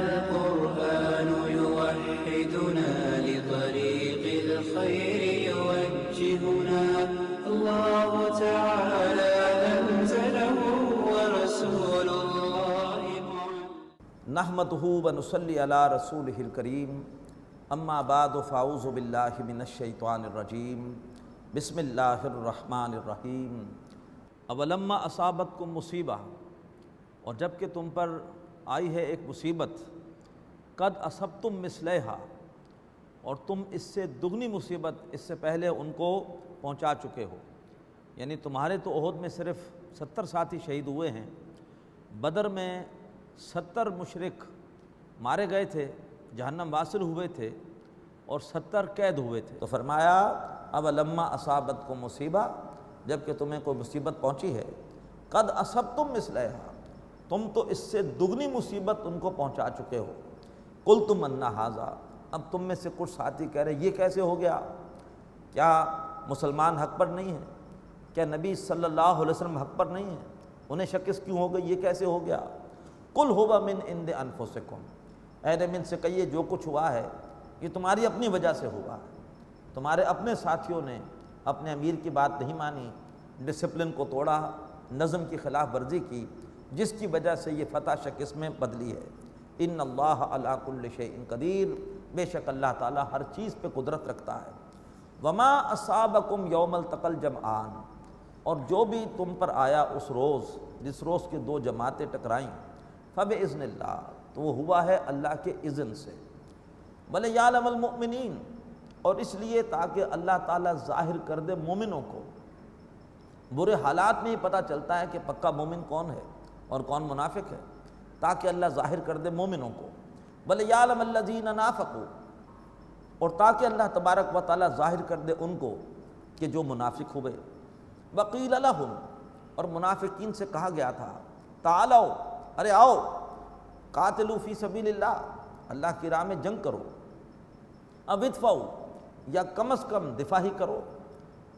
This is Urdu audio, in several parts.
القرآن يوحدنا لطريق الخير يوجهنا الله تعالى أنزله ورسول الله نحمدہ ونصلی علی رسولہ الکریم اما بعد فاعوذ باللہ من الشیطان الرجیم بسم اللہ الرحمن الرحیم اولما اصابتکم مصیبہ، اور جب کہ تم پر آئی ہے ایک مصیبت، قد اصبتم مثلہا، اور تم اس سے دگنی مصیبت اس سے پہلے ان کو پہنچا چکے ہو، یعنی تمہارے تو احد میں صرف 70 ساتھی شہید ہوئے ہیں، بدر میں 70 مشرک مارے گئے تھے، جہنم واصل ہوئے تھے، اور 70 قید ہوئے تھے۔ تو فرمایا اب لما اصابتکم مصیبہ، جب کہ تمہیں کوئی مصیبت پہنچی ہے، قد اصبتم مثلہا، تم تو اس سے دگنی مصیبت ان کو پہنچا چکے ہو۔ قلتم ان ھذا، اب تم میں سے کچھ ساتھی کہہ رہے یہ کیسے ہو گیا؟ کیا مسلمان حق پر نہیں ہیں؟ کیا نبی صلی اللہ علیہ وسلم حق پر نہیں ہیں؟ انہیں شک اس کیوں ہو گئی؟ یہ کیسے ہو گیا؟ قل ھو من عند انفسکم، اے نبی ان سے کہیے جو کچھ ہوا ہے یہ تمہاری اپنی وجہ سے ہوا ہے، تمہارے اپنے ساتھیوں نے اپنے امیر کی بات نہیں مانی، ڈسپلن کو توڑا، نظم کی خلاف ورزی کی، جس کی وجہ سے یہ فتح شکست میں بدلی ہے۔ ان اللہ علی کل شیء قدیر، بے شک اللہ تعالیٰ ہر چیز پہ قدرت رکھتا ہے۔ وما اصابکم یوم التقى الجمعان، اور جو بھی تم پر آیا اس روز جس روز کے دو جماعتیں ٹکرائیں، فباذن اللہ، تو وہ ہوا ہے اللہ کے اذن سے، ولیعلم المؤمنین، اور اس لیے تاکہ اللہ تعالیٰ ظاہر کر دے مومنوں کو۔ برے حالات میں ہی پتہ چلتا ہے کہ پکا مومن کون ہے اور کون منافق ہے، تاکہ اللہ ظاہر کر دے مومنوں کو، ولیعلم الذین نافقوا، اور تاکہ اللہ تبارک و تعالیٰ ظاہر کر دے ان کو کہ جو منافق ہوئے۔ وقیل لہم، اور منافقین سے کہا گیا تھا، تعالوا، ارے آؤ، قاتلوا فی سبیل اللہ، اللہ کی راہ میں جنگ کرو، اب ادفعوا، یا کم از کم دفاع ہی کرو،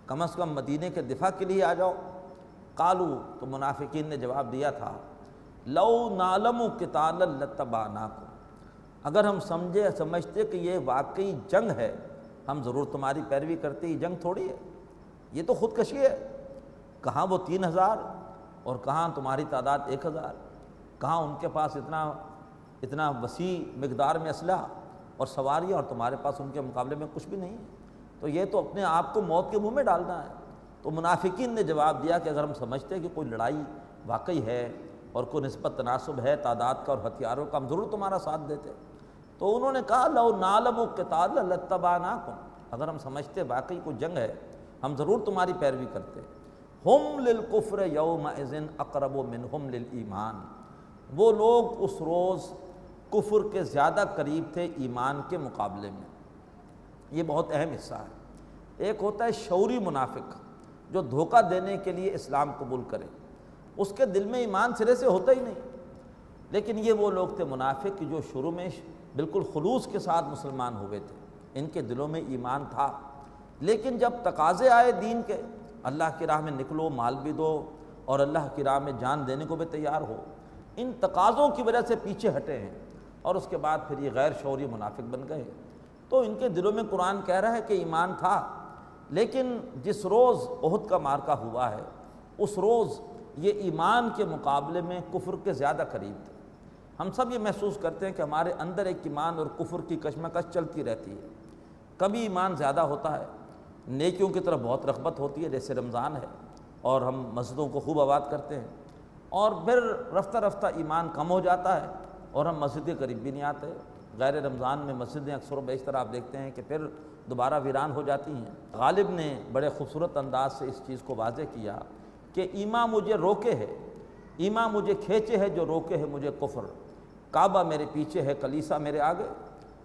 کم از کم مدینے کے دفاع کے لیے آ جاؤ۔ قالو، تو منافقین نے جواب دیا تھا، لو نعلم قتالا لاتبعناکم، اگر ہم سمجھتے کہ یہ واقعی جنگ ہے ہم ضرور تمہاری پیروی کرتے، یہ جنگ تھوڑی ہے، یہ تو خودکشی ہے، کہاں وہ 3000 اور کہاں تمہاری تعداد 1000، کہاں ان کے پاس اتنا وسیع مقدار میں اسلحہ اور سواریاں، اور تمہارے پاس ان کے مقابلے میں کچھ بھی نہیں ہے، تو یہ تو اپنے آپ کو موت کے منہ میں ڈالنا ہے۔ تو منافقین نے جواب دیا کہ اگر ہم سمجھتے کہ کوئی لڑائی واقعی ہے اور کوئی نسبت تناسب ہے تعداد کا اور ہتھیاروں کا، ہم ضرور تمہارا ساتھ دیتے۔ تو انہوں نے کہا لو نعلم قتالا لاتبعناکم، اگر ہم سمجھتے واقعی کوئی جنگ ہے ہم ضرور تمہاری پیروی کرتے۔ ہم للکفر یومئذ اقرب منہم للایمان، وہ لوگ اس روز کفر کے زیادہ قریب تھے ایمان کے مقابلے میں۔ یہ بہت اہم حصہ ہے۔ ایک ہوتا ہے شعوری منافق جو دھوکہ دینے کے لیے اسلام قبول کرے، اس کے دل میں ایمان سرے سے ہوتا ہی نہیں، لیکن یہ وہ لوگ تھے منافق جو شروع میں بالکل خلوص کے ساتھ مسلمان ہوئے تھے، ان کے دلوں میں ایمان تھا، لیکن جب تقاضے آئے دین کے، اللہ کی راہ میں نکلو، مال بھی دو اور اللہ کی راہ میں جان دینے کو بھی تیار ہو، ان تقاضوں کی وجہ سے پیچھے ہٹے ہیں، اور اس کے بعد پھر یہ غیر شعوری منافق بن گئے۔ تو ان کے دلوں میں قرآن کہہ رہا ہے کہ ایمان تھا، لیکن جس روز احد کا معرکہ ہوا ہے اس روز یہ ایمان کے مقابلے میں کفر کے زیادہ قریب تھے۔ ہم سب یہ محسوس کرتے ہیں کہ ہمارے اندر ایک ایمان اور کفر کی کشمکش چلتی رہتی ہے، کبھی ایمان زیادہ ہوتا ہے، نیکیوں کی طرف بہت رغبت ہوتی ہے، جیسے رمضان ہے اور ہم مسجدوں کو خوب آباد کرتے ہیں، اور پھر رفتہ رفتہ ایمان کم ہو جاتا ہے اور ہم مسجد کے قریب بھی نہیں آتے۔ غیر رمضان میں مسجدیں اکثر و بیشتر آپ دیکھتے ہیں کہ پھر دوبارہ ویران ہو جاتی ہیں۔ غالب نے بڑے خوبصورت انداز سے اس چیز کو واضح کیا کہ ایمان مجھے روکے ہے، ایمان مجھے کھینچے ہے جو روکے ہے مجھے کفر، کعبہ میرے پیچھے ہے کلیسا میرے آگے۔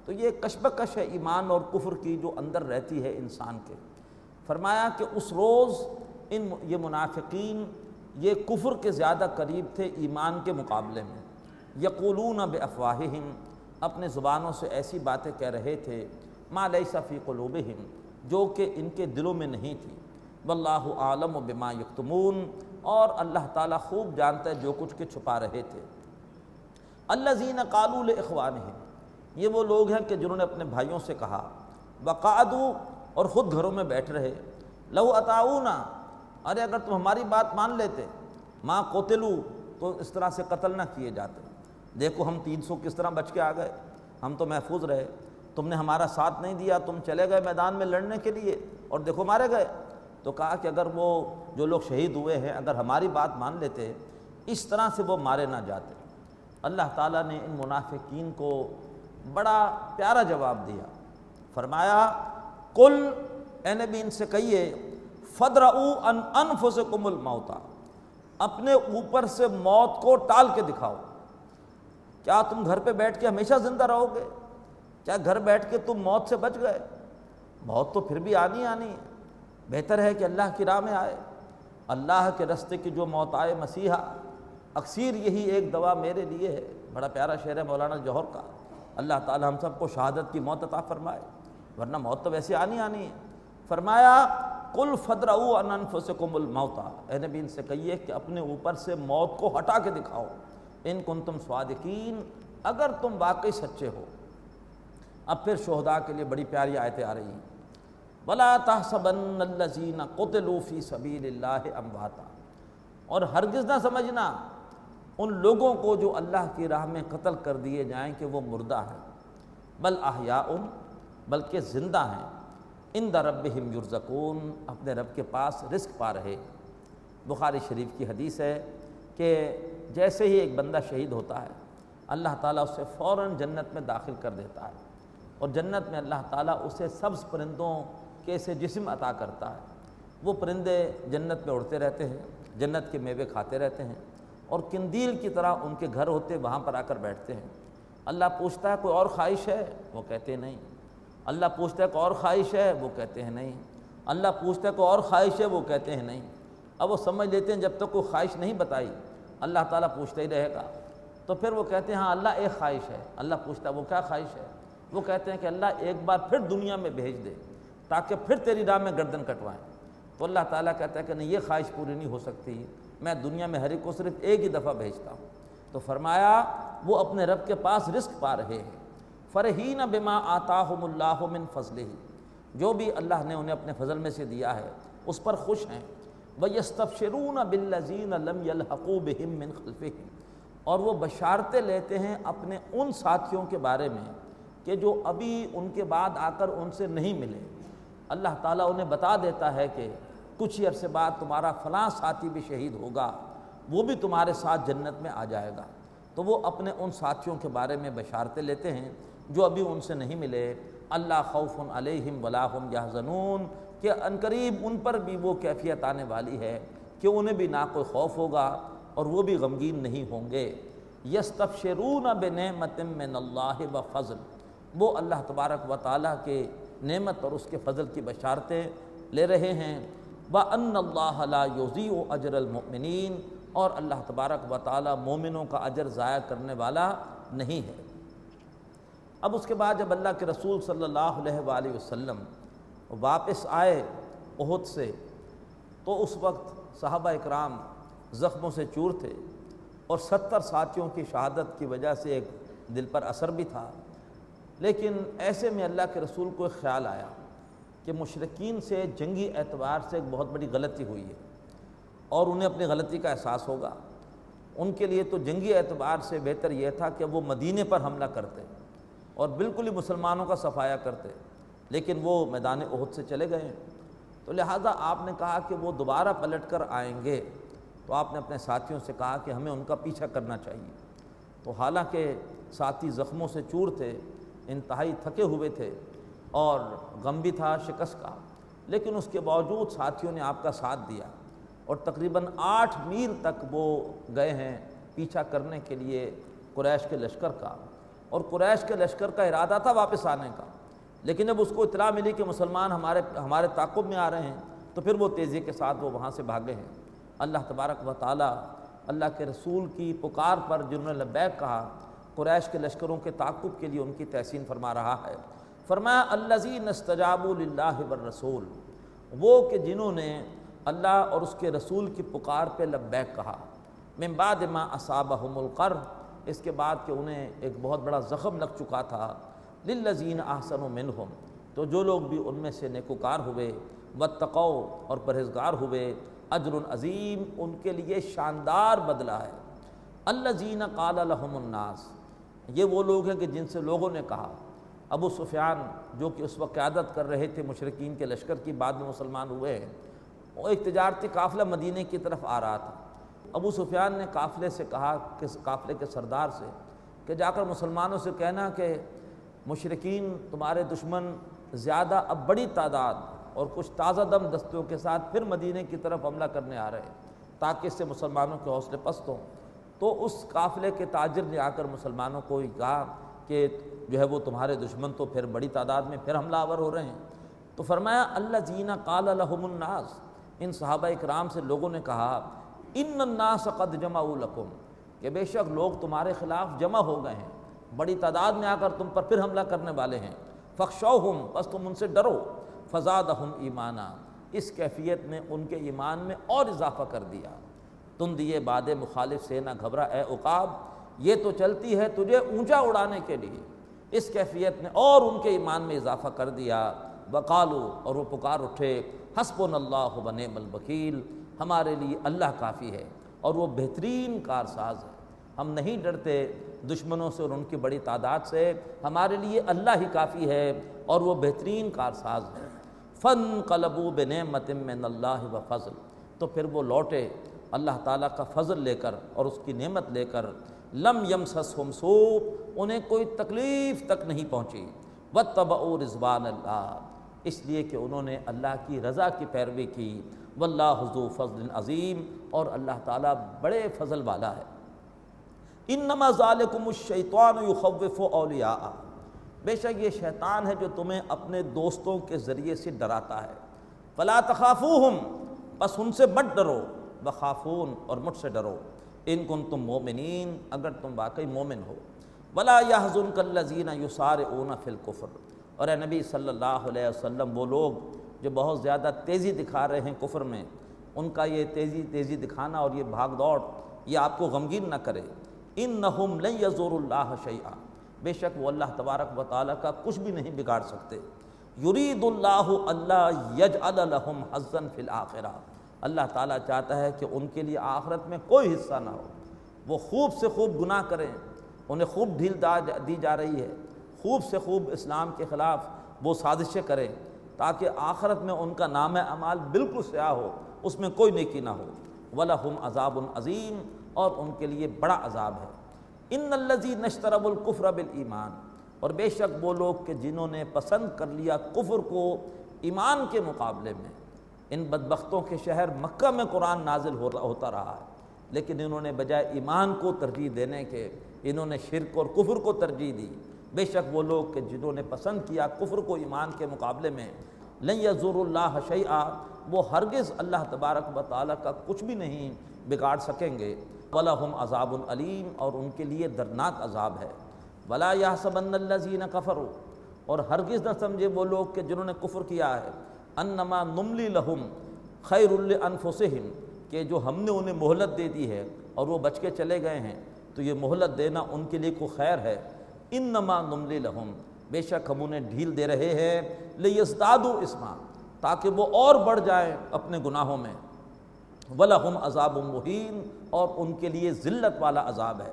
تو یہ کشمکش ہے ایمان اور کفر کی جو اندر رہتی ہے انسان کے۔ فرمایا کہ اس روز یہ منافقین یہ کفر کے زیادہ قریب تھے ایمان کے مقابلے میں۔ یقولون بافواہہم، اپنے زبانوں سے ایسی باتیں کہہ رہے تھے، ما لیس فی قلوبہم، جو کہ ان کے دلوں میں نہیں تھی۔ واللہ عالم بما یکتمون، اور اللہ تعالیٰ خوب جانتا ہے جو کچھ کے چھپا رہے تھے۔ الذین قالوا لاخوانہم، یہ وہ لوگ ہیں کہ جنہوں نے اپنے بھائیوں سے کہا، وقعدوا، اور خود گھروں میں بیٹھ رہے، لو اطاعونا، ارے اگر تم ہماری بات مان لیتے، ما قتلوا، تو اس طرح سے قتل نہ کیے جاتے۔ دیکھو ہم 300 کس طرح بچ کے آ گئے، ہم تو محفوظ رہے، تم نے ہمارا ساتھ نہیں دیا، تم چلے گئے میدان میں لڑنے کے لیے اور دیکھو مارے گئے۔ تو کہا کہ اگر وہ جو لوگ شہید ہوئے ہیں اگر ہماری بات مان لیتے، اس طرح سے وہ مارے نہ جاتے۔ اللہ تعالیٰ نے ان منافقین کو بڑا پیارا جواب دیا، فرمایا قل، اے نبی ان سے کہیے، فادرؤوا عن انفسکم الموت، اپنے اوپر سے موت کو ٹال کے دکھاؤ۔ کیا تم گھر پہ بیٹھ کے ہمیشہ زندہ رہو گے؟ کیا گھر بیٹھ کے تم موت سے بچ گئے؟ موت تو پھر بھی آنی ہے، بہتر ہے کہ اللہ کی راہ میں آئے، اللہ کے رستے کی جو موت آئے مسیحا، اکثیر یہی ایک دوا میرے لیے ہے۔ بڑا پیارا شعر ہے مولانا جوہر کا، اللہ تعالی ہم سب کو شہادت کی موت عطا فرمائے، ورنہ موت تو ویسے آنی ہے۔ فرمایا قل فادرؤوا عن انفسکم الموت، اے نبی ان سے کہیے کہ اپنے اوپر سے موت کو ہٹا کے دکھاؤ، ان کنتم صادقین، اگر تم واقعی سچے ہو۔ اب پھر شہداء کے لیے بڑی پیاری آیتیں آ رہی ہیں، وَلَا تَحْسَبَنَّ الَّذِينَ قُتِلُوا فِي سَبِيلِ اللَّهِ أَمْوَاتًا، اور ہرگز نہ سمجھنا ان لوگوں کو جو اللہ کی راہ میں قتل کر دیے جائیں کہ وہ مردہ ہیں، بل احیاء، بلکہ زندہ ہیں، عند ربہم یرزقون، اپنے رب کے پاس رزق پا رہے۔ بخاری شریف کی حدیث ہے کہ جیسے ہی ایک بندہ شہید ہوتا ہے اللہ تعالیٰ اسے فوراً جنت میں داخل کر دیتا ہے، اور جنت میں اللہ تعالیٰ اسے سبز پرندوں کے سے جسم عطا کرتا ہے۔ وہ پرندے جنت میں اڑتے رہتے ہیں، جنت کے میوے کھاتے رہتے ہیں، اور قندیل کی طرح ان کے گھر ہوتے وہاں پر آ کر بیٹھتے ہیں۔ اللہ پوچھتا ہے کوئی اور خواہش ہے؟ وہ کہتے ہیں نہیں۔ اللہ پوچھتا ہے کوئی اور خواہش ہے؟ وہ کہتے ہیں نہیں۔ اللہ پوچھتا ہے کوئی اور خواہش ہے؟ وہ کہتے ہیں نہیں۔ اب وہ سمجھ لیتے ہیں جب تک کوئی خواہش نہیں بتائی اللہ تعالیٰ پوچھتا ہی رہے گا، تو پھر وہ کہتے ہیں ہاں اللہ ایک خواہش ہے۔ اللہ پوچھتا ہے وہ کیا خواہش ہے؟ وہ کہتے ہیں کہ اللہ ایک بار پھر دنیا میں بھیج دے تاکہ پھر تیری راہ میں گردن کٹوائیں۔ تو اللہ تعالیٰ کہتا ہے کہ نہیں، یہ خواہش پوری نہیں ہو سکتی، میں دنیا میں ہر ایک کو صرف ایک ہی دفعہ بھیجتا ہوں۔ تو فرمایا وہ اپنے رب کے پاس رزق پا رہے ہیں، فرحین بما آتاہم اللہ من فضلہ، جو بھی اللہ نے انہیں اپنے فضل میں سے دیا ہے اس پر خوش ہیں، وَيَسْتَبْشِرُونَ بِالَّذِينَ لَمْ يَلْحَقُوا بِهِم مِّن خَلْفِهِمْ، اور وہ بشارتیں لیتے ہیں اپنے ان ساتھیوں کے بارے میں کہ جو ابھی ان کے بعد آ کر ان سے نہیں ملے۔ اللہ تعالیٰ انہیں بتا دیتا ہے کہ کچھ ہی عرصے بعد تمہارا فلاں ساتھی بھی شہید ہوگا، وہ بھی تمہارے ساتھ جنت میں آ جائے گا۔ تو وہ اپنے ان ساتھیوں کے بارے میں بشارتیں لیتے ہیں جو ابھی ان سے نہیں ملے، اللہ خوف علیہم ولا ہم یحزنون، کہ عنقریب ان پر بھی وہ کیفیت آنے والی ہے کہ انہیں بھی نہ کوئی خوف ہوگا اور وہ بھی غمگین نہیں ہوں گے۔ یستبشرون بنعمت من اللہ وفضل، وہ اللہ تبارک و تعالیٰ کے نعمت اور اس کے فضل کی بشارتیں لے رہے ہیں۔ وَأَنَّ اللَّهَ لَا يُضِيعُ أَجْرَ الْمُؤْمِنِينَ، اور اللہ تبارک و تعالیٰ مومنوں کا اجر ضائع کرنے والا نہیں ہے۔ اب اس کے بعد جب اللہ کے رسول صلی اللہ علیہ وآلہ وسلم واپس آئے احد سے، تو اس وقت صحابہ اکرام زخموں سے چور تھے، اور 70 ساتھیوں کی شہادت کی وجہ سے ایک دل پر اثر بھی تھا۔ لیکن ایسے میں اللہ کے رسول کو ایک خیال آیا کہ مشرکین سے جنگی اعتبار سے ایک بہت بڑی غلطی ہوئی ہے، اور انہیں اپنی غلطی کا احساس ہوگا۔ ان کے لیے تو جنگی اعتبار سے بہتر یہ تھا کہ وہ مدینے پر حملہ کرتے اور بالکل ہی مسلمانوں کا صفایا کرتے، لیکن وہ میدان احد سے چلے گئے، تو لہٰذا آپ نے کہا کہ وہ دوبارہ پلٹ کر آئیں گے، تو آپ نے اپنے ساتھیوں سے کہا کہ ہمیں ان کا پیچھا کرنا چاہیے۔ تو حالانکہ ساتھی زخموں سے چور تھے، انتہائی تھکے ہوئے تھے، اور غم بھی تھا شکست کا، لیکن اس کے باوجود ساتھیوں نے آپ کا ساتھ دیا، اور تقریباً 8 میل تک وہ گئے ہیں پیچھا کرنے کے لیے قریش کے لشکر کا، اور قریش کے لشکر کا ارادہ تھا واپس آنے کا، لیکن جب اس کو اطلاع ملی کہ مسلمان ہمارے تعاقب میں آ رہے ہیں تو پھر وہ تیزی کے ساتھ وہ وہاں سے بھاگے ہیں۔ اللہ تبارک و تعالیٰ اللہ کے رسول کی پکار پر جنہوں نے لبیک کہا، قریش کے لشکروں کے تعاقب کے لیے ان کی تحسین فرما رہا ہے۔ فرمایا الذین استجابوا للہ والرسول، وہ کہ جنہوں نے اللہ اور اس کے رسول کی پکار پہ لبیک کہا، من بعد ما اصابہم القرح، اس کے بعد کہ انہیں ایک بہت بڑا زخم لگ چکا تھا، للذین احسنوا منہم، تو جو لوگ بھی ان میں سے نیکوکار ہوئے، واتقوا اور پرہیزگار ہوئے، اجر عظیم، ان کے لیے شاندار بدلہ ہے۔ الذین قال لهم الناس، یہ وہ لوگ ہیں کہ جن سے لوگوں نے کہا۔ ابو سفیان جو کہ اس وقت قیادت کر رہے تھے مشرکین کے لشکر کی، بعد میں مسلمان ہوئے ہیں، وہ ایک تجارتی قافلہ مدینے کی طرف آ رہا تھا۔ ابو سفیان نے قافلے سے کہا، کہ قافلے کے سردار سے، کہ جا کر مسلمانوں سے کہنا کہ مشرکین تمہارے دشمن زیادہ اب بڑی تعداد اور کچھ تازہ دم دستوں کے ساتھ پھر مدینے کی طرف حملہ کرنے آ رہے ہیں، تاکہ اس سے مسلمانوں کے حوصلے پست ہوں۔ تو اس قافلے کے تاجر نے آ کر مسلمانوں کو کہا کہ جو ہے وہ تمہارے دشمن تو پھر بڑی تعداد میں پھر حملہ آور ہو رہے ہیں۔ تو فرمایا الذین قال لهم الناس، ان صحابہ اکرام سے لوگوں نے کہا، ان الناس قد جمعوا لکم، کہ بے شک لوگ تمہارے خلاف جمع ہو گئے ہیں، بڑی تعداد میں آ کر تم پر پھر حملہ کرنے والے ہیں، فخشوہم، بس تم ان سے ڈرو، فزادہم ایمانا، اس کیفیت نے ان کے ایمان میں اور اضافہ کر دیا۔ تم دیے باد مخالف سے نہ گھبرا اے عقاب، یہ تو چلتی ہے تجھے اونچا اڑانے کے لیے، اس کیفیت نے اور ان کے ایمان میں اضافہ کر دیا۔ وقالو، اور وہ پکار اٹھے، حسبنا اللہ ونعم الوکیل، ہمارے لیے اللہ کافی ہے اور وہ بہترین کارساز ہے۔ ہم نہیں ڈرتے دشمنوں سے اور ان کی بڑی تعداد سے، ہمارے لیے اللہ ہی کافی ہے اور وہ بہترین کارساز ہے۔ فانقلبوا بنعمت من اللہ وفضل، تو پھر وہ لوٹے اللہ تعالیٰ کا فضل لے کر اور اس کی نعمت لے کر۔ لم یمسسہم سوء، انہیں کوئی تکلیف تک نہیں پہنچی۔ واتبعوا رضوان اللہ، اس لیے کہ انہوں نے اللہ کی رضا کی پیروی کی۔ واللہ ذو فضل عظیم، اور اللہ تعالیٰ بڑے فضل والا ہے۔ انما ذالکم الشیطان یخوف اولیاءہ، بے شک یہ شیطان ہے جو تمہیں اپنے دوستوں کے ذریعے سے ڈراتا ہے۔ فلا تخافوہم، بس ان سے مت ڈرو، وخافون، اور مجھ سے ڈرو، ان کنتم مومنین، اگر تم واقعی مومن ہو۔ ولا یحزنک الذین یسارعون فی الکفر، اور اے نبی صلی اللہ علیہ وسلم وہ لوگ جو بہت زیادہ تیزی دکھا رہے ہیں کفر میں، ان کا یہ تیزی دکھانا اور یہ بھاگ دوڑ یہ آپ کو غمگین نہ کرے۔ انہم لن یضروا اللہ شیئا، بے شک وہ اللہ تبارک و تعالیٰ کا کچھ بھی نہیں بگاڑ سکتے۔ یرید اللہ اللہ یجعل لہم حظا فی الآخرہ، اللہ تعالیٰ چاہتا ہے کہ ان کے لیے آخرت میں کوئی حصہ نہ ہو، وہ خوب سے خوب گناہ کریں، انہیں خوب ڈھیل دی جا رہی ہے، خوب سے خوب اسلام کے خلاف وہ سازشیں کریں، تاکہ آخرت میں ان کا نام اعمال بالکل سیاہ ہو، اس میں کوئی نیکی نہ ہو۔ وَلَهُمْ عَذَابٌ عَظِيمٌ، اور ان کے لیے بڑا عذاب ہے۔ ان الذین اشتروا الکفر بالایمان، اور بے شک وہ لوگ کہ جنہوں نے پسند کر لیا کفر کو ایمان کے مقابلے میں۔ ان بدبختوں کے شہر مکہ میں قرآن نازل ہوتا رہا ہے، لیکن انہوں نے بجائے ایمان کو ترجیح دینے کے انہوں نے شرک اور کفر کو ترجیح دی۔ بے شک وہ لوگ کہ جنہوں نے پسند کیا کفر کو ایمان کے مقابلے میں، لن یضروا اللہ شیئا، وہ ہرگز اللہ تبارک و تعالیٰ کا کچھ بھی نہیں بگاڑ سکیں گے۔ وَلَهُمْ عَذَابٌ عَلِيمٌ، اور ان کے لیے دردناک عذاب ہے۔ وَلَا يَحْسَبَنَّ الَّذِينَ كَفَرُوا، اور ہرگز نہ سمجھے وہ لوگ کہ جنہوں نے کفر کیا ہے، انما نملی لہم خیر لانفسہم، کہ جو ہم نے انہیں مہلت دے دی ہے اور وہ بچ کے چلے گئے ہیں تو یہ مہلت دینا ان کے لیے کوئی خیر ہے۔ انما نملی لہم، بے شک ہم انہیں ڈھیل دے رہے ہیں، لیزدادوا اثما، تاکہ وہ اور بڑھ جائیں اپنے گناہوں میں۔ وَلَهُمْ عَذَابٌ مُّهِینٌ، اور ان کے لیے ذلت والا عذاب ہے۔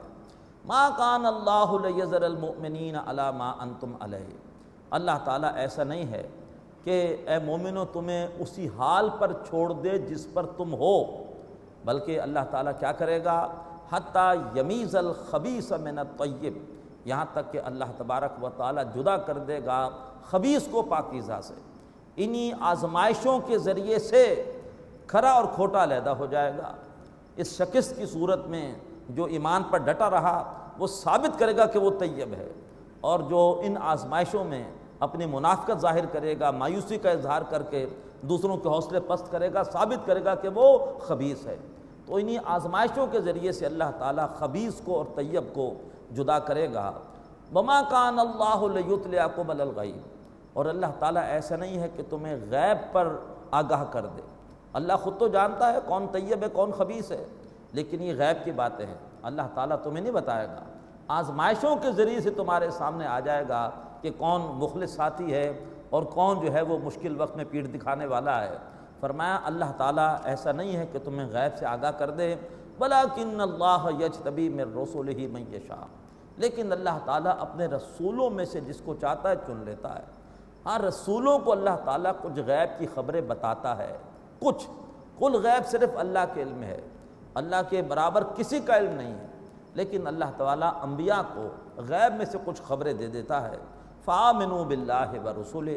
مَا كَانَ اللَّهُ لِيَذَرَ الْمُؤْمِنِينَ عَلَىٰ مَا أَنْتُمْ عَلَيْهِ، اللہ تعالیٰ ایسا نہیں ہے کہ اے مومنو تمہیں اسی حال پر چھوڑ دے جس پر تم ہو، بلکہ اللہ تعالیٰ کیا کرے گا، حتیٰ یمیز الخبیث من الطیب، یہاں تک کہ اللہ تبارک و تعالیٰ جدا کر دے گا خبیث کو پاکیزہ سے۔ انہی آزمائشوں کے ذریعے سے کھرا اور کھوٹا علیحدہ ہو جائے گا۔ اس شخص کی صورت میں جو ایمان پر ڈٹا رہا وہ ثابت کرے گا کہ وہ طیب ہے، اور جو ان آزمائشوں میں اپنی منافقت ظاہر کرے گا، مایوسی کا اظہار کر کے دوسروں کے حوصلے پست کرے گا، ثابت کرے گا کہ وہ خبیث ہے۔ تو انہی آزمائشوں کے ذریعے سے اللہ تعالیٰ خبیث کو اور طیب کو جدا کرے گا۔ وَمَا كَانَ اللَّهُ لِيُطْلِعَكُمْ عَلَى الْغَيْبِ، اور اللہ تعالیٰ ایسا نہیں ہے کہ تمہیں غیب پر آگاہ کر دے۔ اللہ خود تو جانتا ہے کون طیب ہے کون خبیث ہے، لیکن یہ غیب کی باتیں ہیں، اللہ تعالیٰ تمہیں نہیں بتائے گا۔ آزمائشوں کے ذریعے سے تمہارے سامنے آ جائے گا کہ کون مخلص ساتھی ہے اور کون جو ہے وہ مشکل وقت میں پیٹھ دکھانے والا ہے۔ فرمایا اللہ تعالیٰ ایسا نہیں ہے کہ تمہیں غیب سے آگاہ کر دے، وَلَٰكِنَّ اللَّهَ يَجْتَبِي مِن رُّسُلِهِ مَن يَشَاءُ، لیکن اللہ تعالیٰ اپنے رسولوں میں سے جس کو چاہتا ہے چن لیتا ہے۔ ہاں رسولوں کو اللہ تعالیٰ کچھ غیب کی خبریں بتاتا ہے، کچھ، کل غیب صرف اللہ کے علم ہے، اللہ کے برابر کسی کا علم نہیں ہے، لیکن اللہ تعالیٰ انبیاء کو غیب میں سے کچھ خبریں دے دیتا ہے۔ فآمنوا باللہ ورسولہ،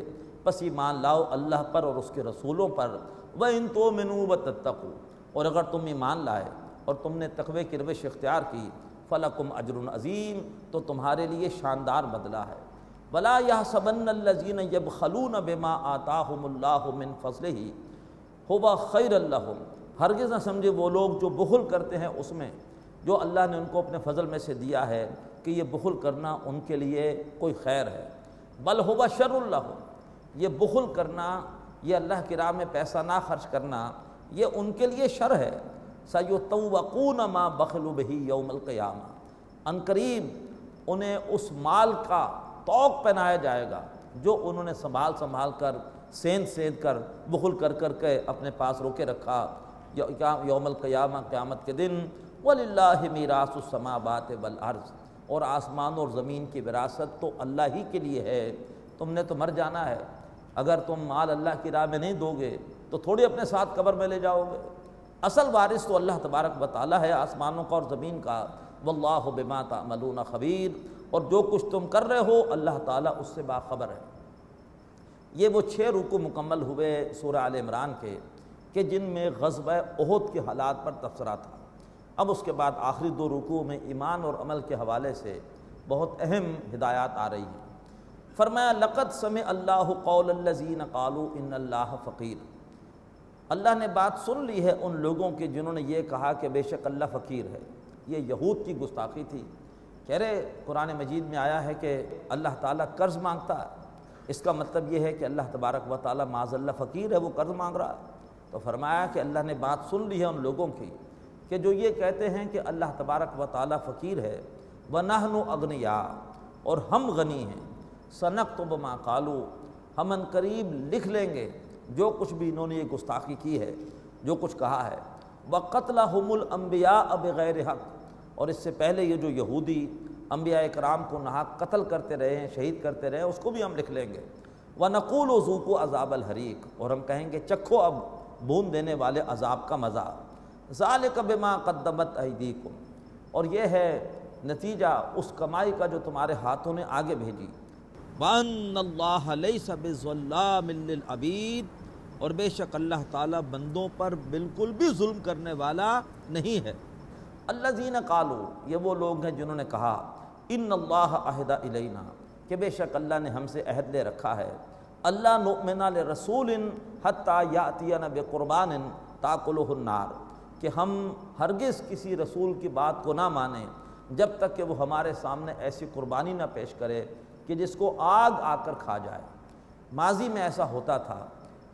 پس ایمان لاؤ اللہ پر اور اس کے رسولوں پر، وَإِن تُؤْمِنُوا وَتَتَّقُوا، اور اگر تم ایمان لائے اور تم نے تقوی کی روش اختیار کی، فَلَكُمْ أَجْرٌ عَظِيمٌ، تو تمہارے لیے شاندار بدلہ ہے۔ وَلَا يَحْسَبَنَّ الَّذِينَ يَبْخَلُونَ بِمَا آتَاهُمُ اللَّهُ مِنْ فَضْلِهِ هُوَ خَيْرًا لَهُمْ، ہرگز نہ سمجھے وہ لوگ جو بخل کرتے ہیں اس میں جو اللہ نے ان کو اپنے فضل میں سے دیا ہے کہ یہ بخل کرنا ان کے لیے کوئی خیر ہے، بل هُوَ شَرٌ لَهُمْ، یہ بخل کرنا، یہ اللہ کی راہ میں پیسہ نہ خرچ کرنا، یہ ان کے لیے شر ہے۔ سَيُطَوَّقُونَ مَا بَخِلُوا بِهِ يَوْمَ الْقِيَامَةِ، عنقریب انہیں اس مال کا طوق پہنایا جائے گا جو انہوں نے سنبھال کر سیند کر بخل کر کے اپنے پاس روکے رکھا یوم القیامہ، قیامت کے دن۔ وَلِلَّهِ مِيرَاثُ السَّمَاوَاتِ وَالْأَرْضِ، اور آسمان اور زمین کی وراثت تو اللہ ہی کے لیے ہے، تم نے تو مر جانا ہے، اگر تم مال اللہ کی راہ میں نہیں دو گے تو تھوڑی اپنے ساتھ قبر میں لے جاؤ گے، اصل وارث تو اللہ تبارک و تعالیٰ ہے آسمانوں کا اور زمین کا۔ وَاللَّهُ بِمَا تَعْمَلُونَ خَبِيرٌ، اور جو کچھ تم کر رہے ہو اللہ تعالیٰ اس سے باخبر ہے۔ یہ وہ 6 رکوع مکمل ہوئے سورہ آل عمران کے کہ جن میں غزوہ احد کے حالات پر تبصرہ تھا۔ اب اس کے بعد آخری 2 رکوع میں ایمان اور عمل کے حوالے سے بہت اہم ہدایات آ رہی ہیں۔ فرمایا لَقَدْ سَمِعَ اللَّهُ قَوْلَ الَّذِينَ قَالُوا إِنَّ اللَّهَ فَقِيرٌ، اللہ نے بات سن لی ہے ان لوگوں کی جنہوں نے یہ کہا کہ بے شک اللہ فقیر ہے۔ یہ یہود کی گستاخی تھی، کہہ رہے قرآن مجید میں آیا ہے کہ اللہ تعالیٰ قرض مانگتا ہے، اس کا مطلب یہ ہے کہ اللہ تبارک و تعالیٰ معاذ اللہ فقیر ہے، وہ قرض مانگ رہا ہے۔ تو فرمایا کہ اللہ نے بات سن لی ہے ان لوگوں کی کہ جو یہ کہتے ہیں کہ اللہ تبارک و تعالیٰ فقیر ہے، وَنَحْنُ أَغْنِيَاءُ، اور ہم غنی ہیں، سَنَكْتُبُ مَا قَالُوا، ہم ان قریب لکھ لیں گے جو کچھ بھی انہوں نے یہ گستاخی کی ہے، جو کچھ کہا ہے۔ وَقَتْلَهُمُ الْأَنْبِيَاءَ بِغَيْرِ حق، اور اس سے پہلے یہ جو یہودی انبیاء کرام کو ناحق قتل کرتے رہے ہیں، شہید کرتے رہے ہیں، اس کو بھی ہم لکھ لیں گے۔ وَنَقُولُ ذُوقُوا عَذَابَ الْحَرِيقِ، اور ہم کہیں گے چکھو اب بھون دینے والے عذاب کا مزہ۔ ذَلِكَ بِمَا قَدَّمَتْ أَيْدِيكُمْ، اور یہ ہے نتیجہ اس کمائی کا جو تمہارے ہاتھوں نے آگے بھیجی۔ وَأَنَّ اللَّهَ لَيْسَ بِظَلَّامٍ لِّلْعَبِيدِ، اور بے شک اللہ تعالیٰ بندوں پر بالکل بھی ظلم کرنے والا نہیں ہے۔ الذین قالوا، یہ وہ لوگ ہیں جنہوں نے کہا ان اللہ عہد الینا، کہ بے شک اللہ نے ہم سے عہد لے رکھا ہے، اللہ نؤمن لرسول حتی یاتینا بقربان تاکلہ النار، کہ ہم ہرگز کسی رسول کی بات کو نہ مانیں جب تک کہ وہ ہمارے سامنے ایسی قربانی نہ پیش کرے کہ جس کو آگ آ کر کھا جائے۔ ماضی میں ایسا ہوتا تھا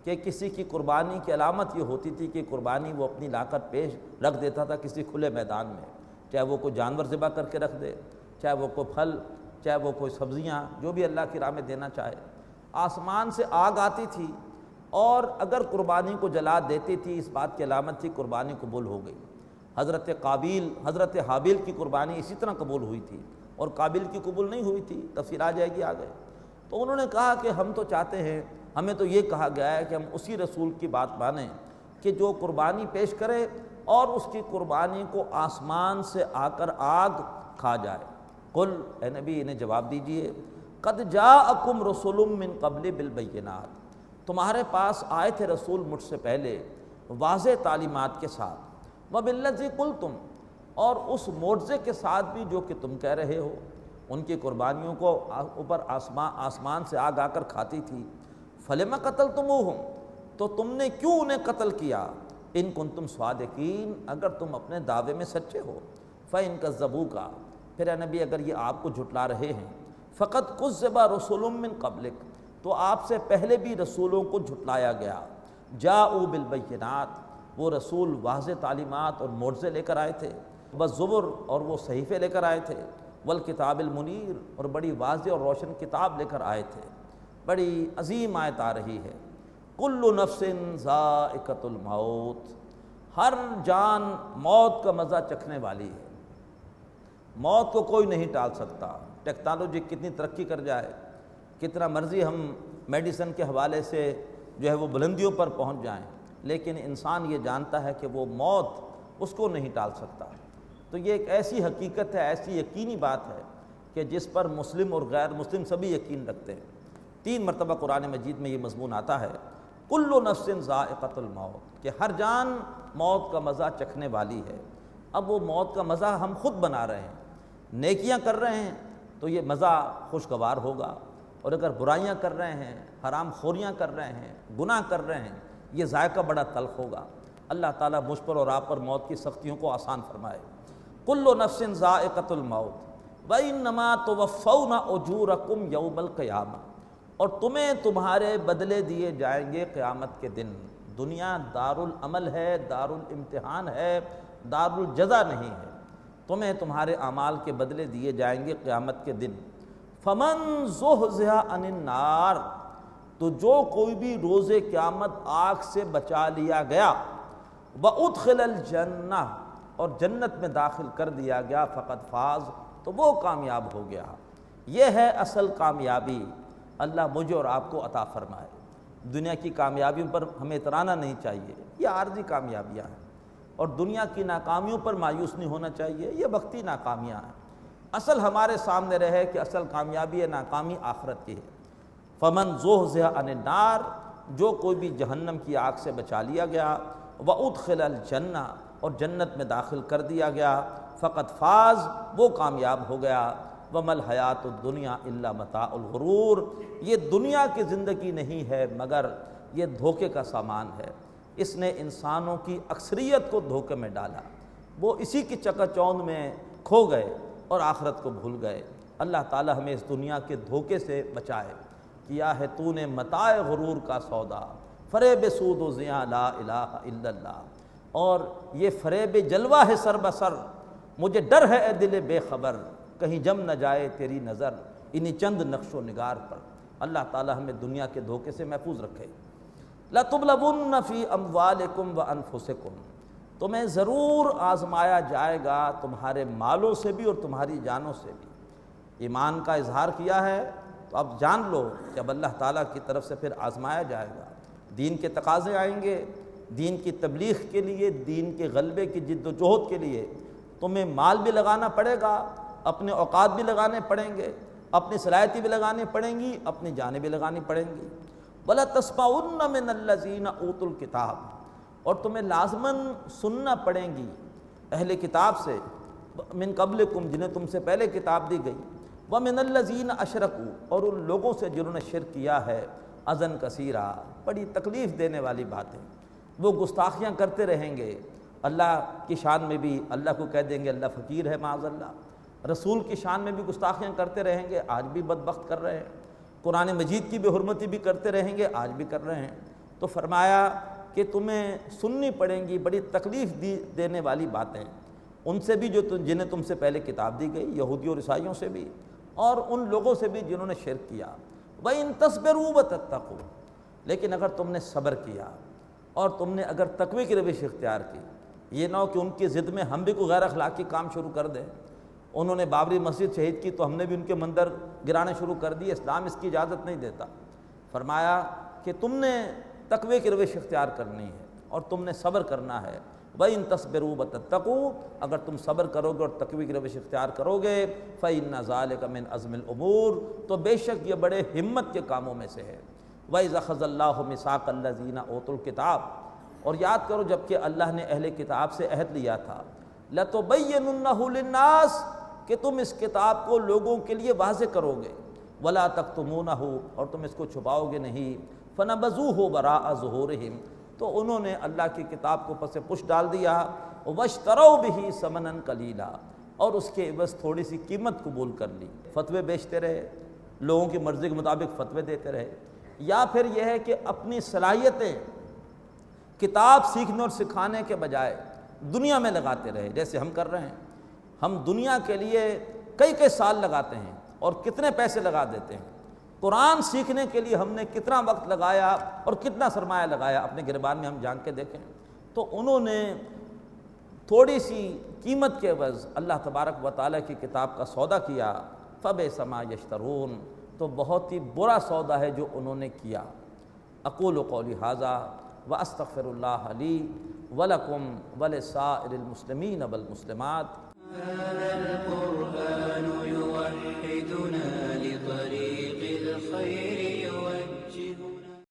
کہ کسی کی قربانی کی علامت یہ ہوتی تھی کہ قربانی وہ اپنی لا کر پیش رکھ دیتا تھا کسی کھلے میدان میں، چاہے وہ کوئی جانور ذبح کر کے رکھ دے، چاہے وہ کوئی پھل، چاہے وہ کوئی سبزیاں، جو بھی اللہ کی راہ میں دینا چاہے۔ آسمان سے آگ آتی تھی اور اگر قربانی کو جلا دیتی تھی اس بات کی علامت تھی قربانی قبول ہو گئی۔ حضرت حابیل کی قربانی اسی طرح قبول ہوئی تھی اور قابل کی قبول نہیں ہوئی تھی، تفصیل آ جائے گی آگے۔ تو انہوں نے کہا کہ ہم تو چاہتے ہیں، ہمیں تو یہ کہا گیا ہے کہ ہم اسی رسول کی بات مانیں کہ جو قربانی پیش کرے اور اس کی قربانی کو آسمان سے آ کر آگ کھا جائے۔ قل، اے نبی انہیں جواب دیجئے، قد جاءکم رسول من قبل بالبینات، تمہارے پاس آئے تھے رسول مجھ سے پہلے واضح تعلیمات کے ساتھ، وبالذی قلتم، اور اس معجزے کے ساتھ بھی جو کہ تم کہہ رہے ہو، ان کی قربانیوں کو اوپر آسمان سے آگ آ کر کھاتی تھی۔ فلم قتلتموہم، تو تم نے کیوں انہیں قتل کیا؟ ان کنتم صادقین، اگر تم اپنے دعوے میں سچے ہو۔ فإن کذبوک، پھر اے نبی اگر یہ آپ کو جھٹلا رہے ہیں، فقد کذب رسول من قبلک، تو آپ سے پہلے بھی رسولوں کو جھٹلایا گیا۔ جاءوا بالبینات، وہ رسول واضح تعلیمات اور معجزے لے کر آئے تھے، والزبر، اور وہ صحیفے لے کر آئے تھے، والکتاب المنیر، اور بڑی واضح اور روشن کتاب لے کر آئے تھے۔ بڑی عظیم آیت آ رہی ہے، کل نفس ذائقۃ الموت، ہر جان موت کا مزہ چکھنے والی ہے۔ موت کو کوئی نہیں ٹال سکتا، ٹیکنالوجی کتنی ترقی کر جائے، کتنا مرضی ہم میڈیسن کے حوالے سے جو ہے وہ بلندیوں پر پہنچ جائیں، لیکن انسان یہ جانتا ہے کہ وہ موت اس کو نہیں ٹال سکتا۔ تو یہ ایک ایسی حقیقت ہے، ایسی یقینی بات ہے کہ جس پر مسلم اور غیر مسلم سبھی یقین رکھتے ہیں۔ 3 مرتبہ قرآن مجید میں یہ مضمون آتا ہے، کل نفس ذائقۃ الموت، کہ ہر جان موت کا مزہ چکھنے والی ہے۔ اب وہ موت کا مزہ ہم خود بنا رہے ہیں، نیکیاں کر رہے ہیں تو یہ مزہ خوشگوار ہوگا، اور اگر برائیاں کر رہے ہیں، حرام خوریاں کر رہے ہیں، گناہ کر رہے ہیں، یہ ذائقہ بڑا تلخ ہوگا۔ اللہ تعالیٰ مجھ پر اور آپ پر موت کی سختیوں کو آسان فرمائے۔ کل نفس ذائقۃ الموت وانما توفون اجورکم یوم القیامہ، اور تمہیں تمہارے بدلے دیے جائیں گے قیامت کے دن۔ دنیا دار العمل ہے، دار الامتحان ہے، دار الجزا نہیں ہے۔ تمہیں تمہارے اعمال کے بدلے دیے جائیں گے قیامت کے دن۔ فمن زحزح عن النار، تو جو کوئی بھی روز قیامت آگ سے بچا لیا گیا، وادخل الجنہ، اور جنت میں داخل کر دیا گیا، فقد فاز، تو وہ کامیاب ہو گیا۔ یہ ہے اصل کامیابی، اللہ مجھے اور آپ کو عطا فرمائے۔ دنیا کی کامیابیوں پر ہمیں اترانا نہیں چاہیے، یہ عارضی کامیابیاں ہیں، اور دنیا کی ناکامیوں پر مایوس نہیں ہونا چاہیے، یہ وقتی ناکامیاں ہیں۔ اصل ہمارے سامنے رہے کہ اصل کامیابی ہے ناکامی آخرت کی ہے۔ فمن زحزح عن النار، جو کوئی بھی جہنم کی آگ سے بچا لیا گیا، وادخل الجنہ، اور جنت میں داخل کر دیا گیا، فقط فاز، وہ کامیاب ہو گیا۔ وما الحیات الدنیا الا متاع الغرور، یہ دنیا کی زندگی نہیں ہے مگر یہ دھوکے کا سامان ہے۔ اس نے انسانوں کی اکثریت کو دھوکے میں ڈالا، وہ اسی کی چکا چوند میں کھو گئے اور آخرت کو بھول گئے۔ اللہ تعالی ہمیں اس دنیا کے دھوکے سے بچائے۔ کیا ہے تو نے متاع غرور کا سودا، فریب سود و زیاں لا الہ الا اللہ، اور یہ فریب جلوہ ہے سر بسر، مجھے ڈر ہے اے دل بے خبر، کہیں جم نہ جائے تیری نظر انہی چند نقش و نگار پر۔ اللہ تعالی ہمیں دنیا کے دھوکے سے محفوظ رکھے۔ لَتُبْلَوُنَّ فِي أَمْوَالِكُمْ وَأَنفُسِكُمْ، تمہیں ضرور آزمایا جائے گا تمہارے مالوں سے بھی اور تمہاری جانوں سے بھی۔ ایمان کا اظہار کیا ہے تو اب جان لو کہ اب اللہ تعالیٰ کی طرف سے پھر آزمایا جائے گا۔ دین کے تقاضے آئیں گے، دین کی تبلیغ کے لیے، دین کے غلبے کی جد و جہد کے لیے تمہیں مال بھی لگانا پڑے گا، اپنے اوقات بھی لگانے پڑیں گے، اپنی صلاحیتیں بھی لگانی پڑیں گی، اپنی جانیں بھی لگانی پڑیں گی۔ وَلَا تَسْمَعُنَّ مِنَ الَّذِينَ أُوتُوا الْكِتَابَ، اور تمہیں لازماً سننا پڑیں گی اہل کتاب سے، من قبلکم، جنہیں تم سے پہلے کتاب دی گئی، وَمِنَ الَّذِينَ أَشْرَكُوا، اور ان لوگوں سے جنہوں نے شرک کیا ہے، اذًا کثیرا، بڑی تکلیف دینے والی باتیں۔ وہ گستاخیاں کرتے رہیں گے، اللہ کی شان میں بھی اللہ کو کہہ دیں گے اللہ فقیر ہے معاذ اللہ، رسول کی شان میں بھی گستاخیاں کرتے رہیں گے، آج بھی بدبخت کر رہے ہیں، قرآن مجید کی بے حرمتی بھی کرتے رہیں گے، آج بھی کر رہے ہیں۔ تو فرمایا کہ تمہیں سننی پڑیں گی بڑی تکلیف دینے والی باتیں، ان سے بھی جو جنہیں تم سے پہلے کتاب دی گئی، یہودیوں اور عیسائیوں سے بھی، اور ان لوگوں سے بھی جنہوں نے شرک کیا۔ وَإِن تَصْبِرُوا وَتَتَّقُوا، لیکن اگر تم نے صبر کیا اور تم نے اگر تقوی کی روش اختیار کی، یہ نہ ہو کہ ان کی ضد میں ہم بھی کوئی غیر اخلاقی کام شروع کر دیں۔ انہوں نے بابری مسجد شہید کی تو ہم نے بھی ان کے مندر گرانے شروع کر دیے، اسلام اس کی اجازت نہیں دیتا۔ فرمایا کہ تم نے تقوی کی روش اختیار کرنی ہے اور تم نے صبر کرنا ہے۔ وَإِن تَصْبِرُوا وَتَتَّقُوا، اگر تم صبر کرو گے اور تقوی کی روش اختیار کرو گے، فَإِنَّ ذَلِكَ مِنْ عَزْمِ الْأُمُورِ، تو بے شک یہ بڑے ہمت کے کاموں میں سے ہے۔ وَإِذْ أَخَذَ اللَّهُ مِيثَاقَ الَّذِينَ أُوتُوا الْكِتَابَ، اور یاد کرو جب کہ اللہ نے اہل کتاب سے عہد لیا تھا، لَتُبَيِّنُنَّهُ لِلنَّاسِ، کہ تم اس کتاب کو لوگوں کے لیے واضح کرو گے، وَلَا تَكْتُمُونَهُ، اور تم اس کو چھپاؤ گے نہیں، فَنَبَذُوهُ وَرَاءَ ظُهُورِهِمْ، تو انہوں نے اللہ کی کتاب کو پس پش ڈال دیا، وَاشْتَرَوْا بِهِ ثَمَنًا قَلِيلًا، اور اس کے عوض تھوڑی سی قیمت قبول کر لی، فتوے بیچتے رہے، لوگوں کی مرضی کے مطابق فتوے دیتے رہے، یا پھر یہ ہے کہ اپنی صلاحیتیں کتاب سیکھنے اور سکھانے کے بجائے دنیا میں لگاتے رہے، جیسے ہم کر رہے ہیں۔ ہم دنیا کے لیے کئی سال لگاتے ہیں اور کتنے پیسے لگا دیتے ہیں۔ قرآن سیکھنے کے لیے ہم نے کتنا وقت لگایا اور کتنا سرمایہ لگایا، اپنے گریبان میں ہم جان کے دیکھیں۔ تو انہوں نے تھوڑی سی قیمت کے عوض اللہ تبارک و تعالیٰ کی کتاب کا سودا کیا، فَبِئْسَ مَا يَشْتَرُونَ، تو بہت ہی برا سودا ہے جو انہوں نے کیا۔ اقول قولی ھذا واستغفر اللہ لی ولکم ولسائر المسلمین والمسلمات۔ هذا القرآن يوحدنا